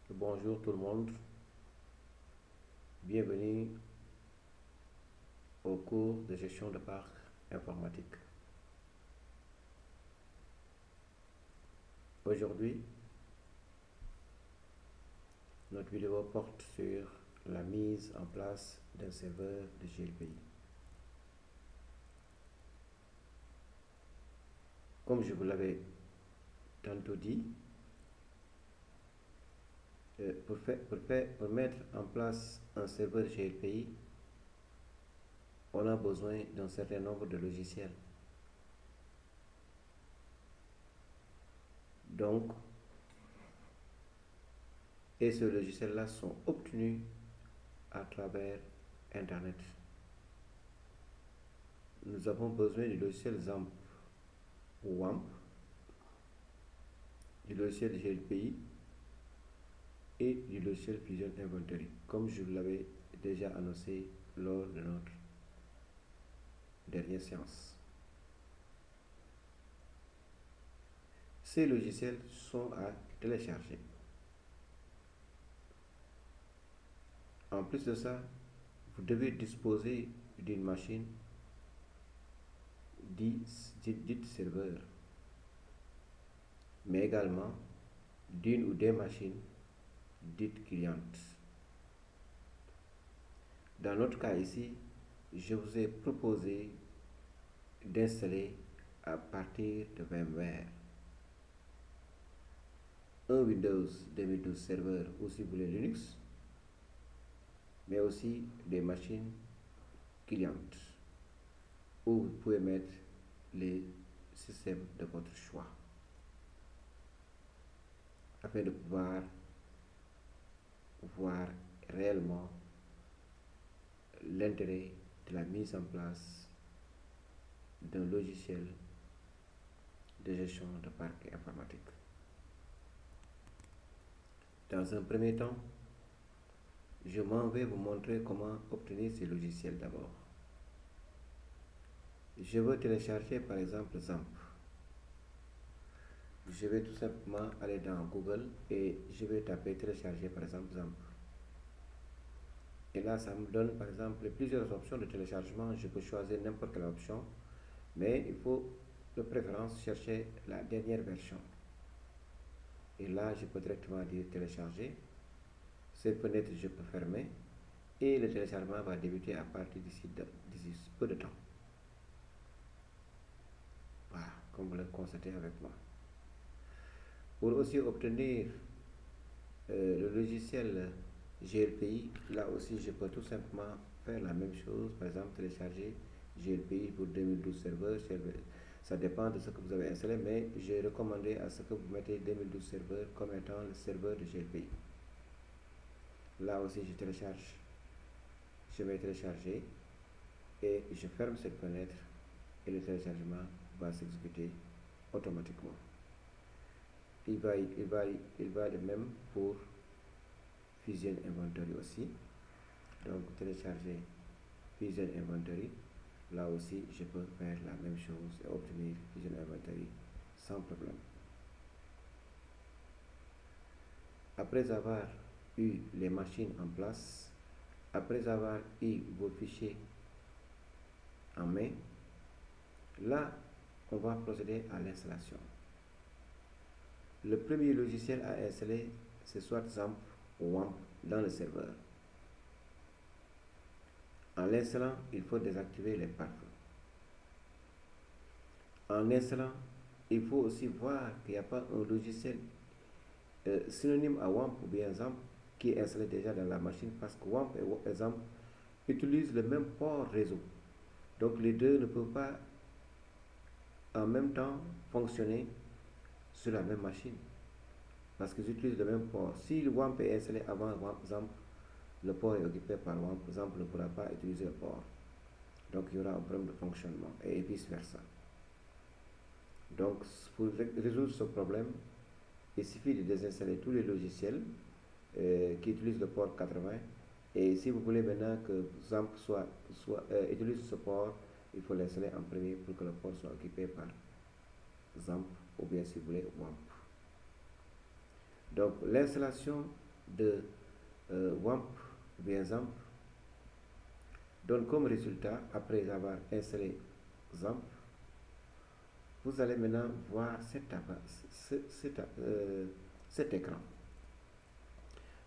Bonjour tout le monde, bienvenue au cours de gestion de parc informatique. Aujourd'hui, notre vidéo porte sur la mise en place d'un serveur de GLPI. Comme je vous l'avais tantôt dit, pour mettre en place un serveur GLPI, on a besoin d'un certain nombre de logiciels. Donc, et ces logiciels-là sont obtenus à travers Internet. Nous avons besoin du logiciel XAMPP ou WAMP, du logiciel GLPI et du logiciel Fusion Inventory, comme je vous l'avais déjà annoncé lors de notre dernière séance. Ces logiciels sont à télécharger. En plus de ça, vous devez disposer d'une machine dite serveur, mais également d'une ou des machines dites clientes. Dans notre cas ici, je vous ai proposé d'installer à partir de VMware un Windows 2012 serveur ou si vous voulez Linux, mais aussi des machines clientes où vous pouvez mettre les systèmes de votre choix afin de pouvoir voir réellement l'intérêt de la mise en place d'un logiciel de gestion de parc informatique. Dans un premier temps, je m'en vais vous montrer comment obtenir ces logiciels d'abord. Je veux télécharger par exemple XAMPP. Je vais tout simplement aller dans Google et je vais taper télécharger par exemple XAMPP. Et là, ça me donne par exemple plusieurs options de téléchargement. Je peux choisir n'importe quelle option, mais il faut de préférence chercher la dernière version. Et là, je peux directement dire télécharger. Cette fenêtre, je peux fermer et le téléchargement va débuter à partir d'ici peu de temps. Voilà, comme vous le constatez avec moi. Pour aussi obtenir le logiciel GLPI, là aussi je peux tout simplement faire la même chose, par exemple télécharger GLPI pour 2012 serveurs, ça dépend de ce que vous avez installé, mais j'ai recommandé à ce que vous mettez 2012 serveurs comme étant le serveur de GLPI. Là aussi je vais télécharger et je ferme cette fenêtre et le téléchargement va s'exécuter automatiquement. Il va de même pour Fusion Inventory aussi. Donc télécharger Fusion Inventory. Là aussi, je peux faire la même chose et obtenir Fusion Inventory sans problème. Après avoir eu les machines en place, après avoir eu vos fichiers en main, là, on va procéder à l'installation. Le premier logiciel à installer, c'est soit XAMPP ou WAMP dans le serveur. En l'installant, il faut désactiver les pare-feux. En installant, il faut aussi voir qu'il n'y a pas un logiciel synonyme à WAMP ou bien XAMPP qui est installé déjà dans la machine, parce que WAMP et XAMPP utilisent le même port réseau. Donc les deux ne peuvent pas en même temps fonctionner sur la même machine, parce qu'ils utilisent le même port. Si le WAMP est installé avant XAMPP, le port est occupé par WAMP, XAMPP ne pourra pas utiliser le port. Donc il y aura un problème de fonctionnement et vice versa. Donc pour résoudre ce problème, il suffit de désinstaller tous les logiciels qui utilisent le port 80. Et si vous voulez maintenant que XAMPP utilise ce port, il faut l'installer en premier pour que le port soit occupé par XAMPP ou bien si vous voulez WAMP. Donc l'installation de WAMP ou bien ZAMP donne comme résultat, après avoir installé ZAMP, vous allez maintenant voir cet écran.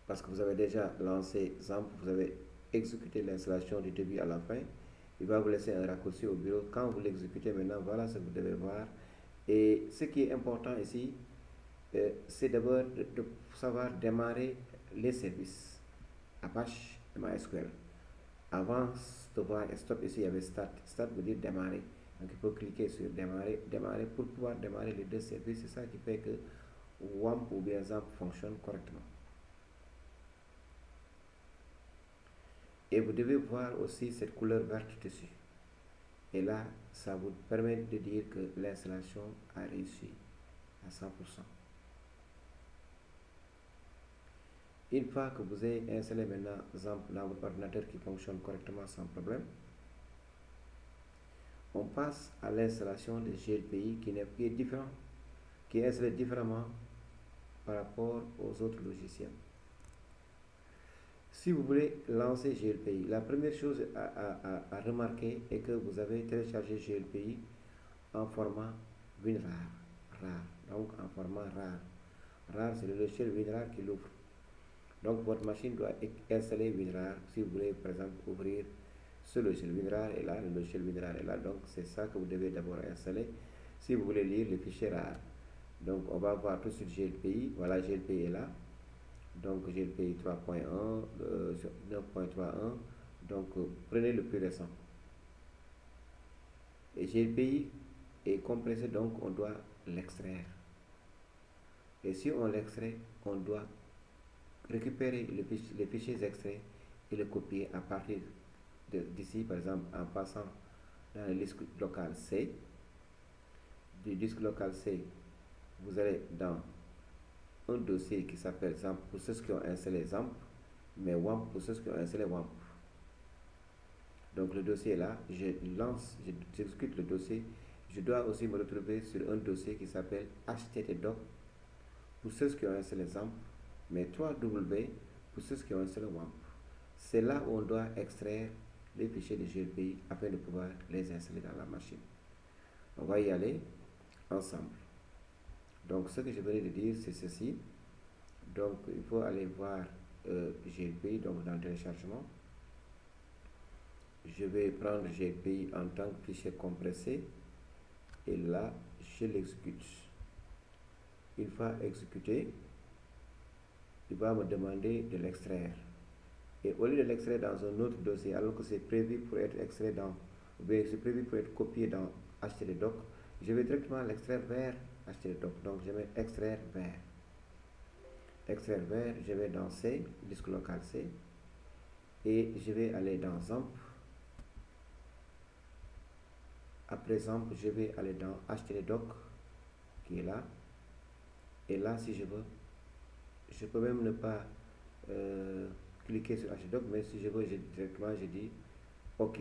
Parce que vous avez déjà lancé ZAMP, vous avez exécuté l'installation du début à la fin. Il va vous laisser un raccourci au bureau. Quand vous l'exécutez maintenant, voilà ce que vous devez voir. Et ce qui est important ici, c'est d'abord de savoir démarrer les services Apache et MySQL. Avant de voir stop ici, il y avait start. Start veut dire démarrer. Donc il faut cliquer sur démarrer, démarrer pour pouvoir démarrer les deux services. C'est ça qui fait que WAMP ou bien ZAMP fonctionne correctement. Et vous devez voir aussi cette couleur verte dessus. Et là, ça vous permet de dire que l'installation a réussi à 100%. Une fois que vous avez installé maintenant ZAMP dans votre ordinateur qui fonctionne correctement sans problème, on passe à l'installation de GLPI qui est différent, qui est installé différemment par rapport aux autres logiciels. Si vous voulez lancer GLPI, la première chose à remarquer est que vous avez téléchargé GLPI en format WinRAR, donc en format RAR. RAR, c'est le logiciel WinRAR qui l'ouvre. Donc votre machine doit installer WinRAR si vous voulez par exemple ouvrir ce logiciel. WinRAR est là, le logiciel WinRAR est là, donc c'est ça que vous devez d'abord installer si vous voulez lire le fichier RAR. Donc on va voir tout de suite GLPI, voilà GLPI est là. Donc GLPI 3.1, 9.31, donc prenez le plus récent. Et GLPI est compressé, donc on doit l'extraire. Et si on l'extrait, on doit récupérer les fichiers extraits et les copier à partir d'ici, par exemple, en passant dans le disque local C. Du disque local C, vous allez dans un dossier qui s'appelle ZAMP pour ceux qui ont installé ZAMP, mais WAMP pour ceux qui ont installé WAMP. Donc le dossier est là, j'exécute le dossier. Je dois aussi me retrouver sur un dossier qui s'appelle HTTDoc pour ceux qui ont installé ZAMP, mais 3W pour ceux qui ont installé WAMP. C'est là où on doit extraire les fichiers de GLPI afin de pouvoir les installer dans la machine. On va y aller ensemble. Donc ce que je venais de dire, c'est ceci. Donc il faut aller voir GLPI donc dans le téléchargement. Je vais prendre GLPI en tant que fichier compressé et là je l'exécute. Une fois exécuté, il va me demander de l'extraire. Et au lieu de l'extraire dans un autre dossier, alors que c'est prévu pour être extrait dans, ou bien c'est prévu pour être copié dans HTTDoc, je vais directement l'extraire vers HTTDoc. Donc je vais extraire vers. Extraire vers, je vais dans C, disque local C, et je vais aller dans ZAMP. Après ZAMP, je vais aller dans HTTDoc, qui est là. Et là, si je veux, je peux même ne pas cliquer sur HTTOC, mais si je veux, directement, je dis OK.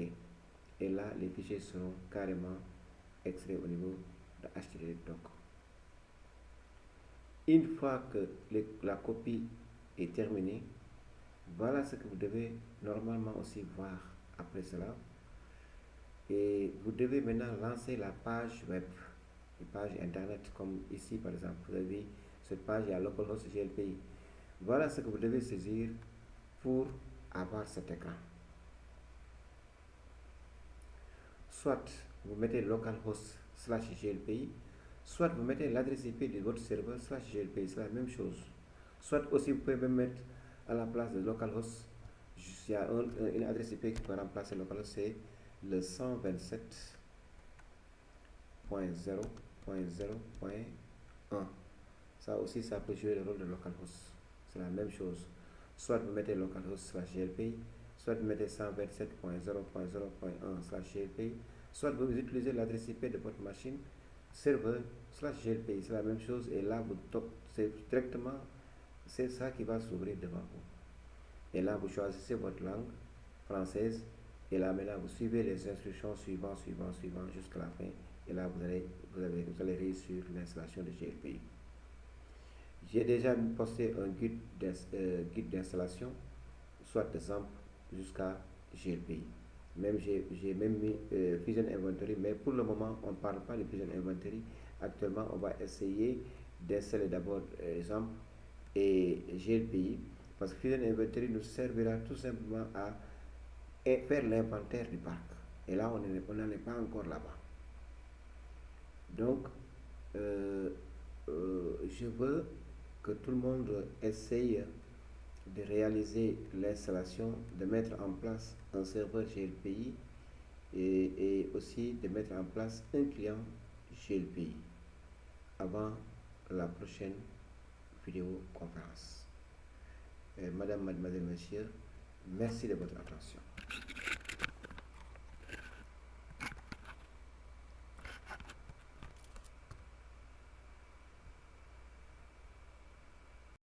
Et là, les fichiers seront carrément extraits au niveau de HTTOC. Une fois que la copie est terminée, voilà ce que vous devez normalement aussi voir après cela. Et vous devez maintenant lancer la page web, une page internet, comme ici par exemple. Vous avez cette page, il y a localhost GLPI. Voilà ce que vous devez saisir pour avoir cet écran. Soit vous mettez localhost/GLPI, soit vous mettez l'adresse IP de votre serveur /GLPI, c'est la même chose. Soit aussi vous pouvez même mettre à la place de localhost, il y a une adresse IP qui peut remplacer localhost, c'est le 127.0.0.1. Ça aussi, ça peut jouer le rôle de localhost. C'est la même chose. Soit vous mettez localhost/GLPI, soit vous mettez 127.0.0.1/GLPI, soit vous utilisez l'adresse IP de votre machine serveur/GLPI. C'est la même chose. Et là, c'est directement, c'est ça qui va s'ouvrir devant vous. Et là, vous choisissez votre langue française. Et là, maintenant, vous suivez les instructions suivant jusqu'à la fin. Et là, vous allez réussir l'installation de GLPI. J'ai déjà posté un guide d'installation, soit de ZAMP jusqu'à GLPI. Même j'ai même mis Fusion Inventory, mais pour le moment, on ne parle pas de Fusion Inventory. Actuellement, on va essayer d'installer d'abord ZAMP et GLPI, parce que Fusion Inventory nous servira tout simplement à faire l'inventaire du parc. Et là, on n'en est pas encore là-bas. Donc, je veux que tout le monde essaye de réaliser l'installation, de mettre en place un serveur GLPI et aussi de mettre en place un client GLPI avant la prochaine vidéoconférence. Madame, mademoiselle, monsieur, merci de votre attention.